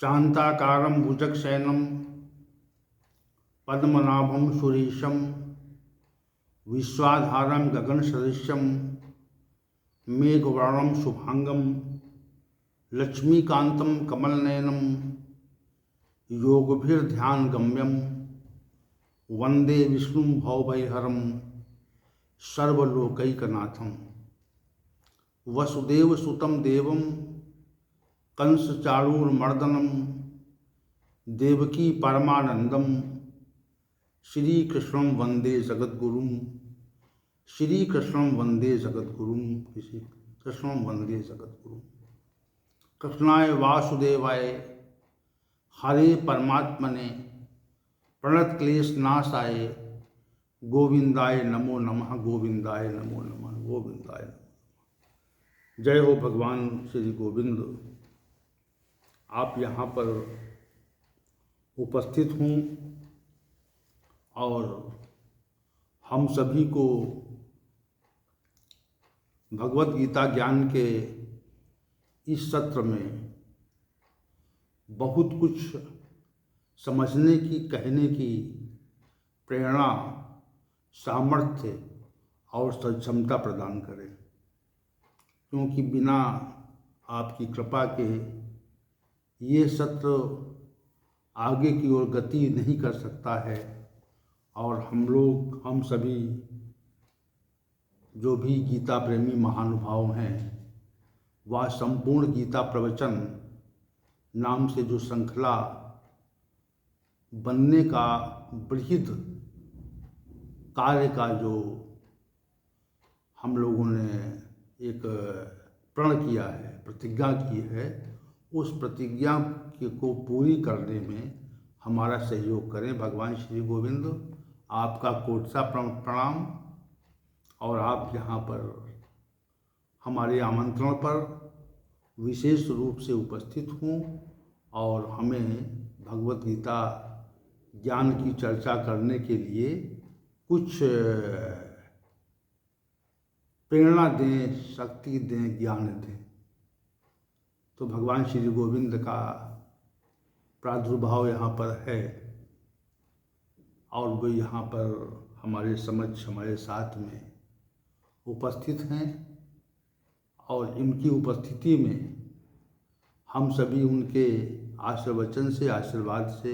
शांताकारं भुजगशयनं पद्मनाभं सुरेशं विश्वाधारं गगनसदृशं मेघवर्णं शुभांगं लक्ष्मीकान्तं कमलनयनं योगभिर्ध्यानगम्यं वंदे विष्णुं भवभयहरं सर्वलोकैकनाथं वसुदेवसुतं देवं कंसचाणूरमर्दनं देवकी परमानंदम श्रीकृष्णं वंदे जगद्गुरुं श्रीकृष्णं वंदे जगद्गुरुं कृष्णं वंदे जगद्गुरुं। कृष्णाय वासुदेवाय हरे परमात्मने प्रणतक्लेशनाशाय गोविंदाय नमो नमः गोविंदाय नमो नमः गोविंदाय नमः। जय हो भगवान श्री गोविंद। आप यहाँ पर उपस्थित हूँ और हम सभी को भगवत गीता ज्ञान के इस सत्र में बहुत कुछ समझने की, कहने की प्रेरणा, सामर्थ्य और सक्षमता प्रदान करें, क्योंकि बिना आपकी कृपा के ये सत्र आगे की ओर गति नहीं कर सकता है। और हम सभी जो भी गीता प्रेमी महानुभाव हैं, वह संपूर्ण गीता प्रवचन नाम से जो श्रृंखला बनने का बृहद कार्य का जो हम लोगों ने एक प्रण किया है, प्रतिज्ञा की है, उस प्रतिज्ञा को पूरी करने में हमारा सहयोग करें। भगवान श्री गोविंद आपका कोटसा प्रणाम। और आप यहाँ पर हमारे आमंत्रण पर विशेष रूप से उपस्थित हों और हमें भगवत गीता ज्ञान की चर्चा करने के लिए कुछ प्रेरणा दें, शक्ति दें, ज्ञान दें। तो भगवान श्री गोविंद का प्रादुर्भाव यहाँ पर है और वे यहाँ पर हमारे समक्ष, हमारे साथ में उपस्थित हैं और इनकी उपस्थिति में हम सभी उनके आशीर्वचन से, आशीर्वाद से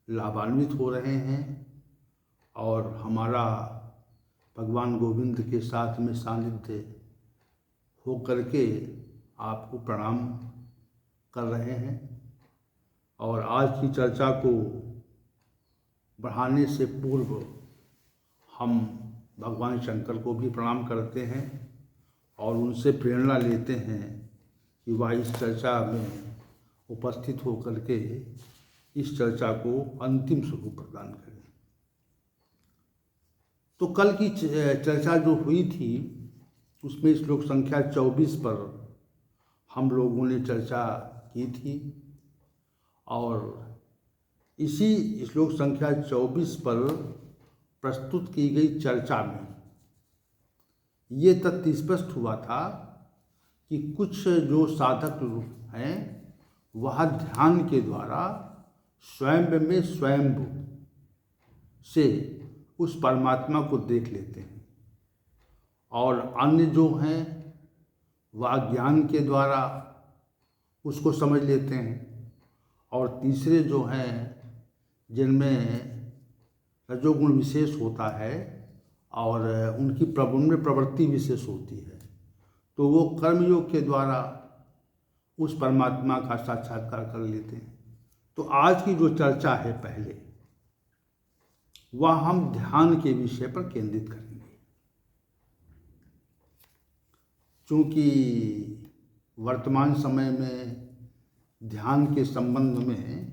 लाभान्वित हो रहे हैं और हमारा भगवान गोविंद के साथ में सानिध्य हो करके आपको प्रणाम कर रहे हैं। और आज की चर्चा को बढ़ाने से पूर्व हम भगवान शंकर को भी प्रणाम करते हैं और उनसे प्रेरणा लेते हैं कि वह इस चर्चा में उपस्थित होकर के इस चर्चा को अंतिम स्वरूप प्रदान करें। तो कल की चर्चा जो हुई थी उसमें श्लोक संख्या 24 पर हम लोगों ने चर्चा की थी और इसी श्लोक संख्या 24 पर प्रस्तुत की गई चर्चा में ये तथ्य स्पष्ट हुआ था कि कुछ जो साधक हैं वह ध्यान के द्वारा स्वयं में स्वयं से उस परमात्मा को देख लेते हैं और अन्य जो हैं वह ज्ञान के द्वारा उसको समझ लेते हैं और तीसरे जो हैं जिनमें रजोगुण विशेष होता है और उनकी उनमें प्रवृत्ति विशेष होती है, तो वो कर्मयोग के द्वारा उस परमात्मा का साक्षात्कार कर लेते हैं। तो आज की जो चर्चा है पहले वह हम ध्यान के विषय पर केंद्रित करेंगे, क्योंकि वर्तमान समय में ध्यान के संबंध में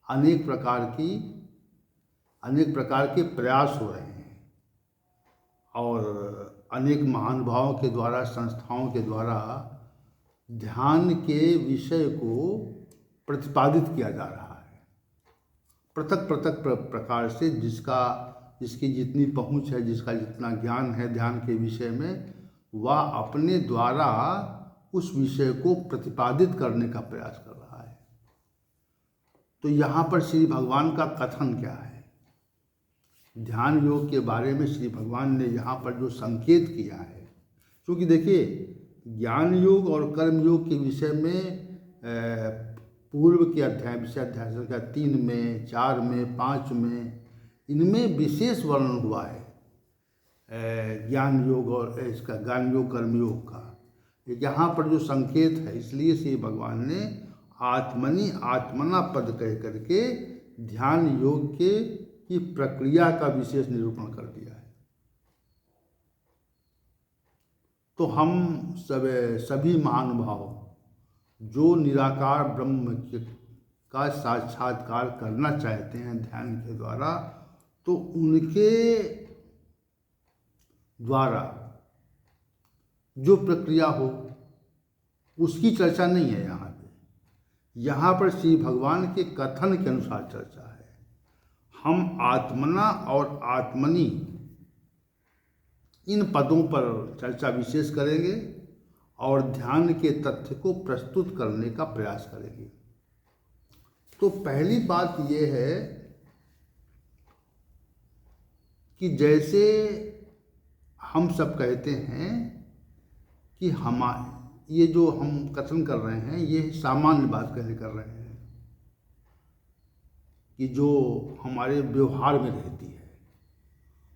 अनेक प्रकार के प्रयास हो रहे हैं और अनेक महानुभावों के द्वारा, संस्थाओं के द्वारा ध्यान के विषय को प्रतिपादित किया जा रहा है। पृथक पृथक प्रकार से जिसकी जितनी पहुंच है, जिसका जितना ज्ञान है ध्यान के विषय में, वह अपने द्वारा उस विषय को प्रतिपादित करने का प्रयास कर रहा है। तो यहाँ पर श्री भगवान का कथन क्या है? ध्यान योग के बारे में श्री भगवान ने यहाँ पर जो संकेत किया है, क्योंकि देखिए ज्ञान योग और कर्म योग के विषय में पूर्व के अध्याय विषय अध्याय संख्या 3 में, 4 में, 5 में इनमें विशेष वर्णन हुआ है ज्ञान योग और इसका ज्ञान योग कर्म योग का। यहाँ पर जो संकेत है, इसलिए श्री भगवान ने आत्मनि आत्मना पद कह करके ध्यान योग के की प्रक्रिया का विशेष निरूपण कर दिया है। तो हम सभी महानुभाव जो निराकार ब्रह्म का साक्षात्कार करना चाहते हैं ध्यान के द्वारा, तो उनके द्वारा जो प्रक्रिया हो उसकी चर्चा नहीं है यहाँ पे। यहाँ पर श्री भगवान के कथन के अनुसार चर्चा है। हम आत्मना और आत्मनि इन पदों पर चर्चा विशेष करेंगे और ध्यान के तथ्य को प्रस्तुत करने का प्रयास करेंगे। तो पहली बात यह है कि जैसे हम सब कहते हैं कि ये जो हम कथन कर रहे हैं ये सामान्य बात कर रहे हैं कि जो हमारे व्यवहार में रहती है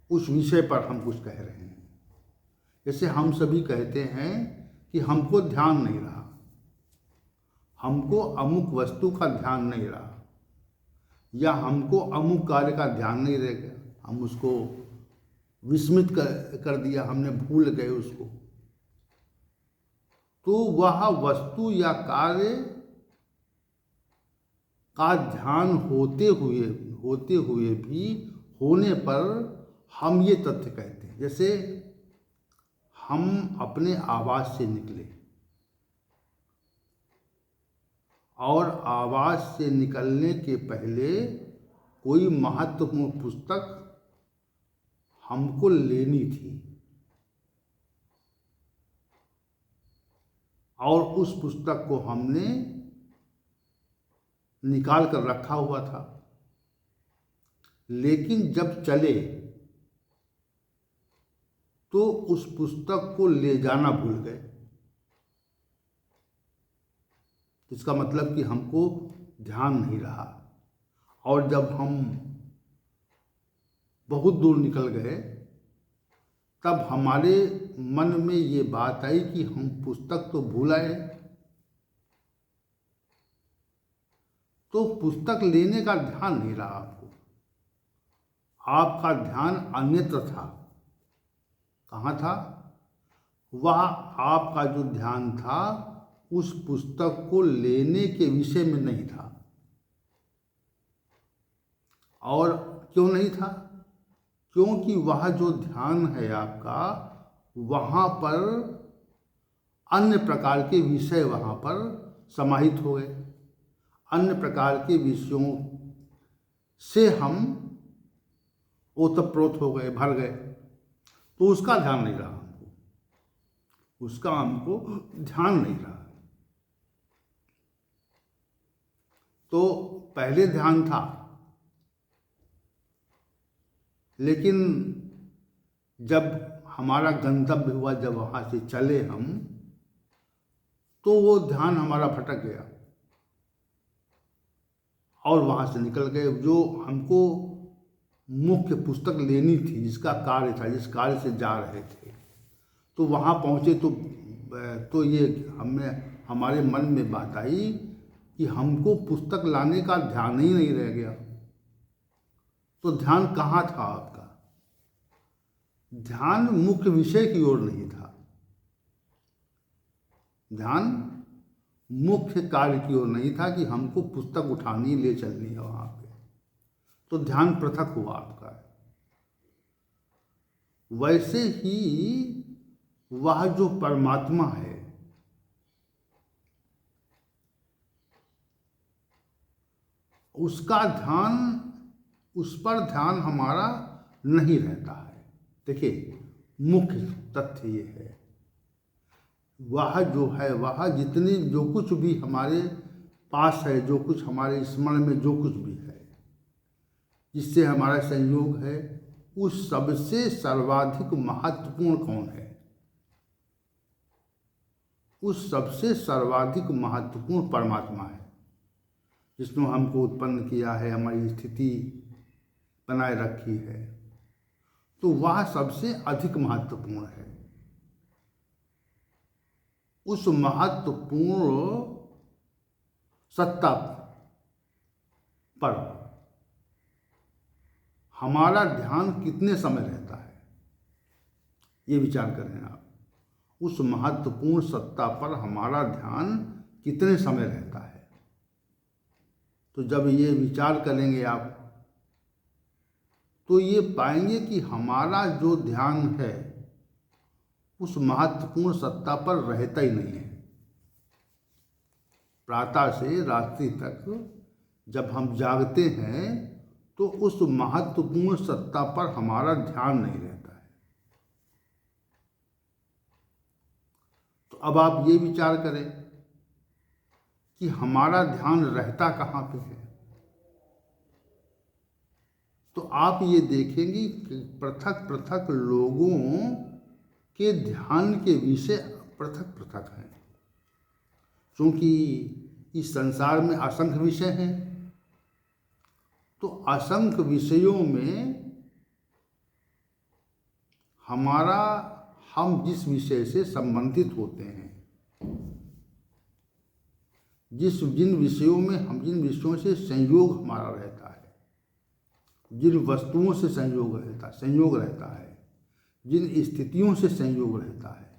उस विषय पर हम कुछ कह रहे हैं। जैसे हम सभी कहते हैं कि हमको ध्यान नहीं रहा, हमको अमुक वस्तु का ध्यान नहीं रहा, या हमको अमुक कार्य का ध्यान नहीं रह गया, हम उसको विस्मृत कर दिया, हमने भूल गए उसको। तो वह वस्तु या कार्य का ध्यान होते हुए भी होने पर हम ये तथ्य कहते हैं। जैसे हम अपने आवास से निकले और आवास से निकलने के पहले कोई महत्वपूर्ण पुस्तक हमको लेनी थी और उस पुस्तक को हमने निकाल कर रखा हुआ था, लेकिन जब चले तो उस पुस्तक को ले जाना भूल गए। इसका मतलब कि हमको ध्यान नहीं रहा, और जब हम बहुत दूर निकल गए तब हमारे मन में ये बात आई कि हम पुस्तक तो भूल आए, तो पुस्तक लेने का ध्यान नहीं रहा आपको, आपका ध्यान अन्यत्र था। कहाँ था? वह आपका जो ध्यान था उस पुस्तक को लेने के विषय में नहीं था। और क्यों नहीं था? क्योंकि वह जो ध्यान है आपका, वहाँ पर अन्य प्रकार के विषय वहाँ पर समाहित हो गए, अन्य प्रकार के विषयों से हम ओतप्रोत हो गए, भर गए, तो उसका ध्यान नहीं रहा हमको, उसका हमको ध्यान नहीं रहा। तो पहले ध्यान था, लेकिन जब हमारा गंतव्य हुआ, जब वहाँ से चले हम, तो वो ध्यान हमारा भटक गया और वहाँ से निकल गए। जो हमको मुख्य पुस्तक लेनी थी, जिसका कार्य था, जिस कार्य से जा रहे थे, तो वहाँ पहुँचे तो ये हमारे मन में बात आई कि हमको पुस्तक लाने का ध्यान ही नहीं रह गया। तो ध्यान कहाँ था आपका? ध्यान मुख्य विषय की ओर नहीं था, ध्यान मुख्य कार्य की ओर नहीं था कि हमको पुस्तक उठानी, ले चलनी है वहाँ पे। तो ध्यान पृथक हुआ आपका। वैसे ही वह जो परमात्मा है, उसका ध्यान, उस पर ध्यान हमारा नहीं रहता है। देखिए मुख्य तथ्य ये है, वह जो है, वह जितनी जो कुछ भी हमारे पास है, जो कुछ हमारे स्मरण में जो कुछ भी है, जिससे हमारा संयोग है, उस सबसे सर्वाधिक महत्वपूर्ण कौन है? उस सबसे सर्वाधिक महत्वपूर्ण परमात्मा है, जिसने हमको उत्पन्न किया है, हमारी स्थिति बनाए रखी है। तो वह सबसे अधिक महत्वपूर्ण है। उस महत्वपूर्ण सत्ता पर हमारा ध्यान कितने समय रहता है, ये विचार करें आप। उस महत्वपूर्ण सत्ता पर हमारा ध्यान कितने समय रहता है। तो जब ये विचार करेंगे आप, तो ये पाएंगे कि हमारा जो ध्यान है उस महत्वपूर्ण सत्ता पर रहता ही नहीं है। प्रातः से रात्रि तक जब हम जागते हैं तो उस महत्वपूर्ण सत्ता पर हमारा ध्यान नहीं रहता है। तो अब आप ये विचार करें कि हमारा ध्यान रहता कहाँ पे है। तो आप ये देखेंगे कि पृथक पृथक लोगों के ध्यान के विषय पृथक पृथक हैं, क्योंकि इस संसार में असंख्य विषय हैं। तो असंख्य विषयों में हम जिस विषय से संबंधित होते हैं, जिन विषयों से संयोग हमारा रहता है, जिन वस्तुओं से संयोग रहता है, जिन स्थितियों से संयोग रहता है,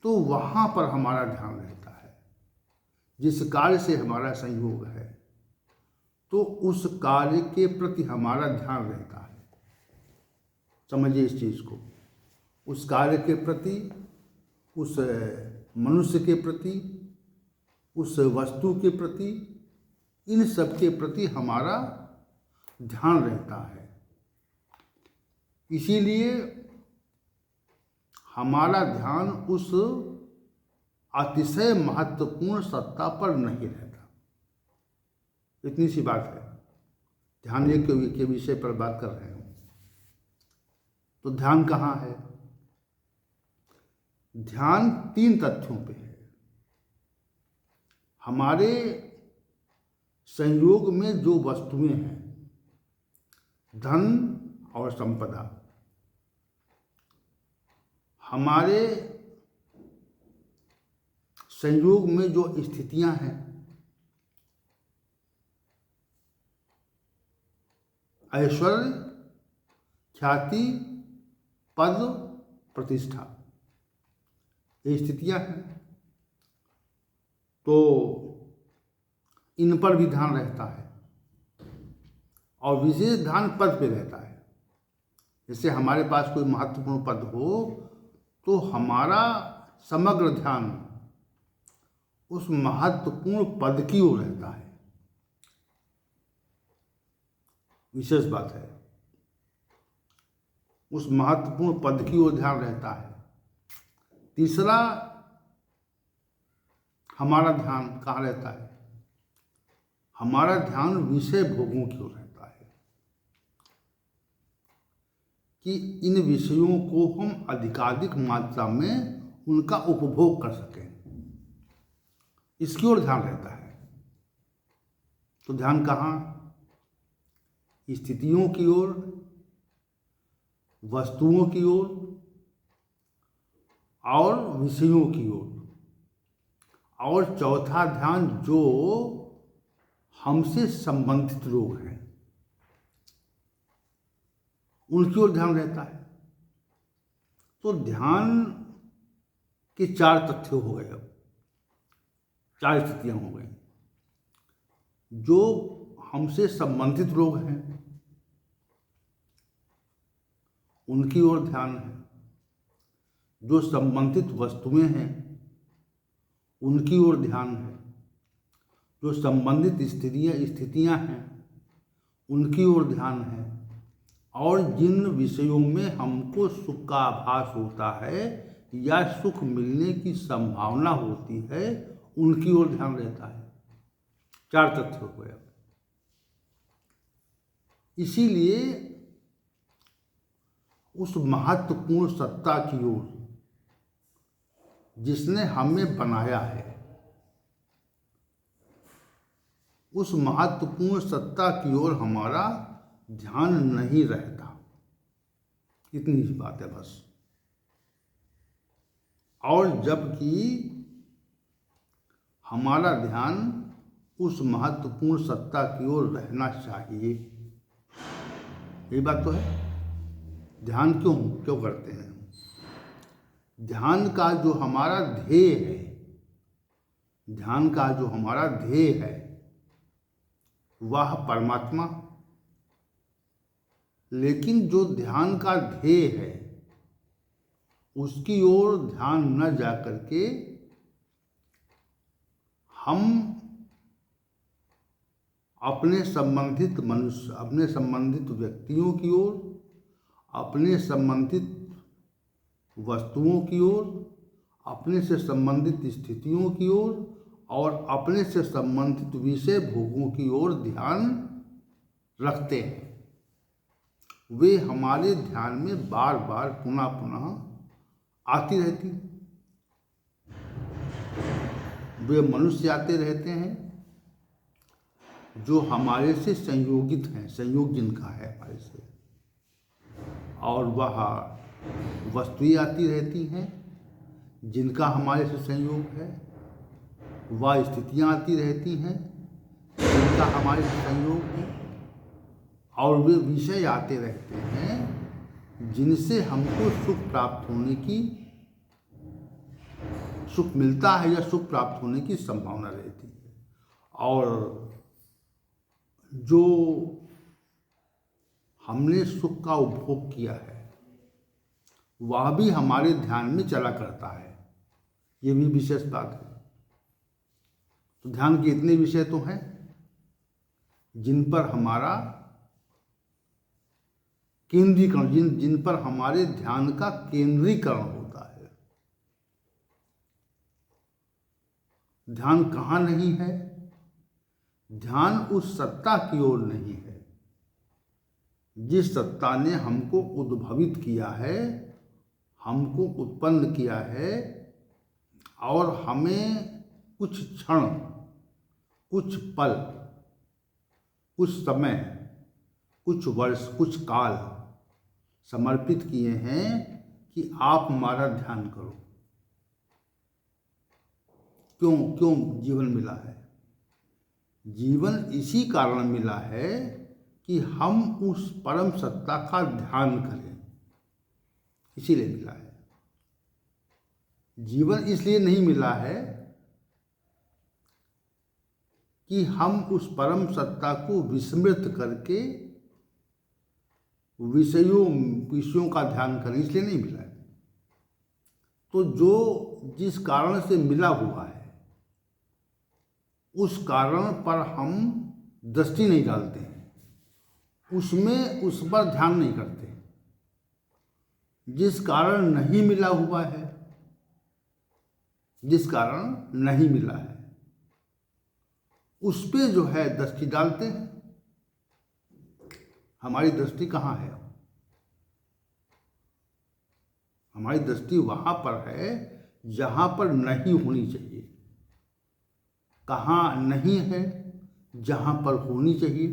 तो वहाँ पर हमारा ध्यान रहता है। जिस कार्य से हमारा संयोग है, तो उस कार्य के प्रति हमारा ध्यान रहता है। समझिए इस चीज़ को। उस कार्य के प्रति, उस मनुष्य के प्रति, उस वस्तु के प्रति, इन सब के प्रति हमारा ध्यान रहता है। इसीलिए हमारा ध्यान उस अतिशय महत्वपूर्ण सत्ता पर नहीं रहता। इतनी सी बात है। ध्यान के विषय पर बात कर रहे हैं। तो ध्यान कहाँ है? ध्यान 3 तथ्यों पे है। हमारे संयोग में जो वस्तुएं हैं, धन और संपदा, हमारे संयोग में जो स्थितियां हैं, ऐश्वर्य, ख्याति, पद, प्रतिष्ठा, ये स्थितियां हैं। तो इन पर भी ध्यान रहता है, और विशेष ध्यान पद पे रहता है। जैसे हमारे पास कोई महत्वपूर्ण पद हो, तो हमारा समग्र ध्यान उस महत्वपूर्ण पद की ओर रहता है। विशेष बात है, उस महत्वपूर्ण पद की ओर ध्यान रहता है। तीसरा, हमारा ध्यान कहाँ रहता है? हमारा ध्यान विषय भोगों की ओर रहता है, कि इन विषयों को हम अधिकाधिक मात्रा में उनका उपभोग कर सकें, इसकी ओर ध्यान रहता है। तो ध्यान कहाँ? स्थितियों की ओर, वस्तुओं की ओर और विषयों की ओर। और चौथा ध्यान जो हमसे संबंधित लोग हैं, उनकी ओर ध्यान रहता है। तो ध्यान के 4 तथ्य हो गए। अब 4 स्थितियां हो गई। जो हमसे संबंधित लोग हैं, उनकी ओर ध्यान है। जो संबंधित वस्तुएं हैं, उनकी ओर ध्यान है। जो संबंधित स्थितियां हैं, उनकी ओर ध्यान है। और जिन विषयों में हमको सुख का आभास होता है या सुख मिलने की संभावना होती है, उनकी ओर ध्यान रहता है। चार तत्व हो गए। इसीलिए उस महत्वपूर्ण सत्ता की ओर जिसने हमें बनाया है, उस महत्वपूर्ण सत्ता की ओर हमारा ध्यान नहीं रहता। इतनी सी बात है बस। और जबकि हमारा ध्यान उस महत्वपूर्ण सत्ता की ओर रहना चाहिए, यही बात तो है। ध्यान क्यों क्यों करते हैं? ध्यान का जो हमारा ध्येय है, ध्यान का जो हमारा ध्येय है वह परमात्मा, लेकिन जो ध्यान का ध्येय है उसकी ओर ध्यान न जा करके हम अपने संबंधित मनुष्य, अपने संबंधित व्यक्तियों की ओर, अपने संबंधित वस्तुओं की ओर, अपने से संबंधित स्थितियों की ओर और अपने से संबंधित विषय भोगों की ओर ध्यान रखते हैं। वे हमारे ध्यान में बार बार पुनः पुनः आती रहती, वे मनुष्य आते रहते हैं जो हमारे से संयोगित हैं, संयोग जिनका है हमारे से, और वह वस्तुएं आती रहती हैं जिनका हमारे से संयोग है, वह स्थितियां आती रहती हैं जिनका हमारे से संयोग है, और वे विषय आते रहते हैं जिनसे हमको सुख प्राप्त होने की, सुख मिलता है या सुख प्राप्त होने की संभावना रहती है। और जो हमने सुख का उपभोग किया है वह भी हमारे ध्यान में चला करता है, ये भी विशेष बात है। तो ध्यान के इतने विषय तो हैं जिन पर हमारा केंद्रीकरण, जिन पर हमारे ध्यान का केंद्रीकरण होता है। ध्यान कहाँ नहीं है? ध्यान उस सत्ता की ओर नहीं है जिस सत्ता ने हमको उद्भवित किया है, हमको उत्पन्न किया है और हमें कुछ क्षण, कुछ पल, कुछ समय, कुछ वर्ष, कुछ काल समर्पित किए हैं कि आप हमारा ध्यान करो। क्यों जीवन मिला है? जीवन इसी कारण मिला है कि हम उस परम सत्ता का ध्यान करें, इसीलिए मिला है। जीवन इसलिए नहीं मिला है कि हम उस परम सत्ता को विस्मृत करके विषयों का ध्यान करें, इसलिए नहीं मिला है। तो जो जिस कारण से मिला हुआ है उस कारण पर हम दृष्टि नहीं डालते हैं, उसमें उस पर ध्यान नहीं करते। जिस कारण नहीं मिला हुआ है, जिस कारण नहीं मिला है उस पे जो है दृष्टि डालते हैं। हमारी दृष्टि कहाँ है? हमारी दृष्टि वहां पर है जहां पर नहीं होनी चाहिए। कहाँ नहीं है? जहां पर होनी चाहिए।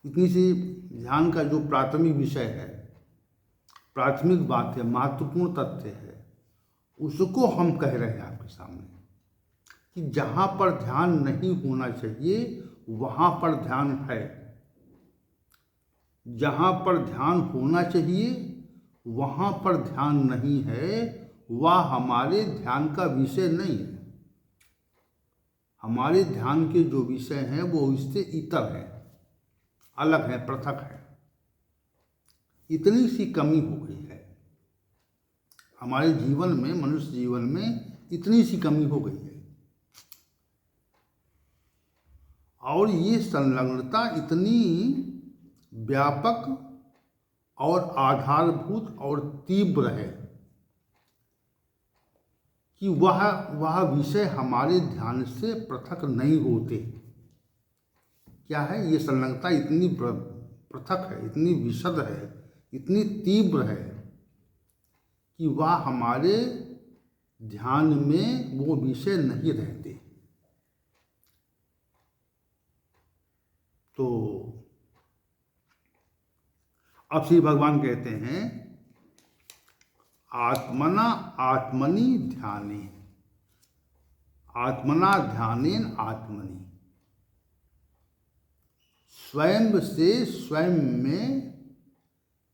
इतनी सी ध्यान का जो प्राथमिक विषय है, प्राथमिक बात है, महत्वपूर्ण तथ्य है, उसको हम कह रहे हैं आपके सामने कि जहां पर ध्यान नहीं होना चाहिए वहां पर ध्यान है, जहां पर ध्यान होना चाहिए वहां पर ध्यान नहीं है, वह हमारे ध्यान का विषय नहीं है। हमारे ध्यान के जो विषय हैं वो इससे इतर हैं, अलग है, पृथक है। इतनी सी कमी हो गई है हमारे जीवन में, मनुष्य जीवन में इतनी सी कमी हो गई है। और ये संलग्नता इतनी व्यापक और आधारभूत और तीव्र है कि वह विषय हमारे ध्यान से पृथक नहीं होते। क्या है, ये संलग्नता इतनी पृथक है, इतनी विशद है, इतनी तीव्र है कि वह हमारे ध्यान में वो विषय नहीं रहते। तो अब श्री भगवान कहते हैं, आत्मना आत्मनि ध्याने, आत्मना ध्यानेन आत्मनि, स्वयं से स्वयं में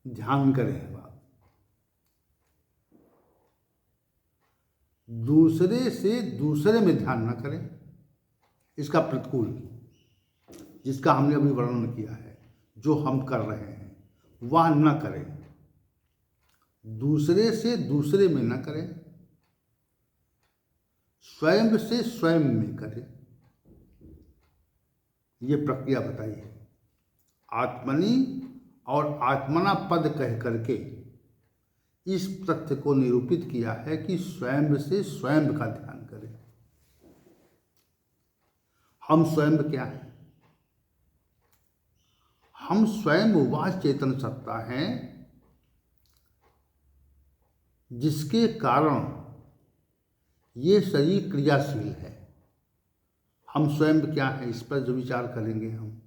ध्यान करें। दूसरे से दूसरे में ध्यान न करें, इसका प्रतिकूल जिसका हमने अभी वर्णन किया है, जो हम कर रहे हैं वह न करें। दूसरे से दूसरे में न करें, स्वयं से स्वयं में करें। ये प्रक्रिया बताई है। आत्मनि और आत्मना पद कह करके इस तथ्य को निरूपित किया है कि स्वयं से स्वयं का ध्यान करें। हम स्वयं क्या हैं? हम स्वयं वह चेतन सत्ता हैं जिसके कारण ये शरीर क्रियाशील है। हम स्वयं क्या हैं, इस पर जो विचार करेंगे हम,